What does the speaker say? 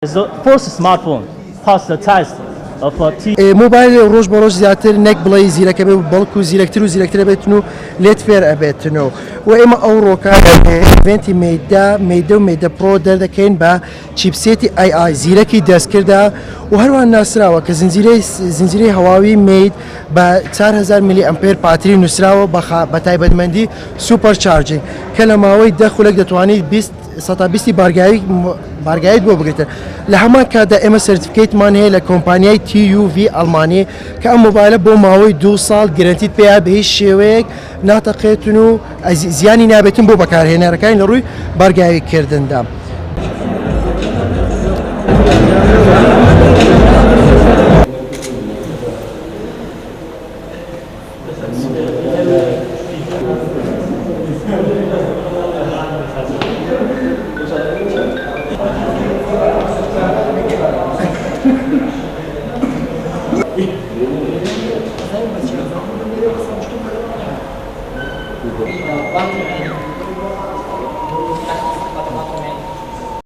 It's the first smartphone passed the test of T. موبایل ڕۆژ بە ڕۆژ زیاتر نەک بڵێ زیرەکە بێ بەڵکو زیرەکتر و زیرەکترە بێتن و لێت فێر ئەبێتنەوە و ئێمە ئەو ڕۆکانڤنتی مەیدە و مەیدە پرۆ دەردەکەین بە چیپسێتی ئای زیرەکی دەستکردا و هەروان ناسراوە کە زنجیرەی هەواوی مید بە 4000 میلی ئەمپێر پاتری نووسراوە بە تایبەتمەندی سوپەر چارجینگ کە لە ماوەی 10 خولێک دەتوانیت 120 بارگایت بۆ بگرێتە لە هەمان کاتدا ئێمە سرتیفکەیتمان هەیە لە کۆمپانیای TUV ئەڵمانی کە ئەم مۆبایلە بۆ ماوەی 2 ساڵ گرنتیت پێیا بە هیچ شێوەیەک ناتەقێتن و زیانی نابێتن بۆ بەکارهێنەرەکانی لە ڕووی بارگاویکردندا.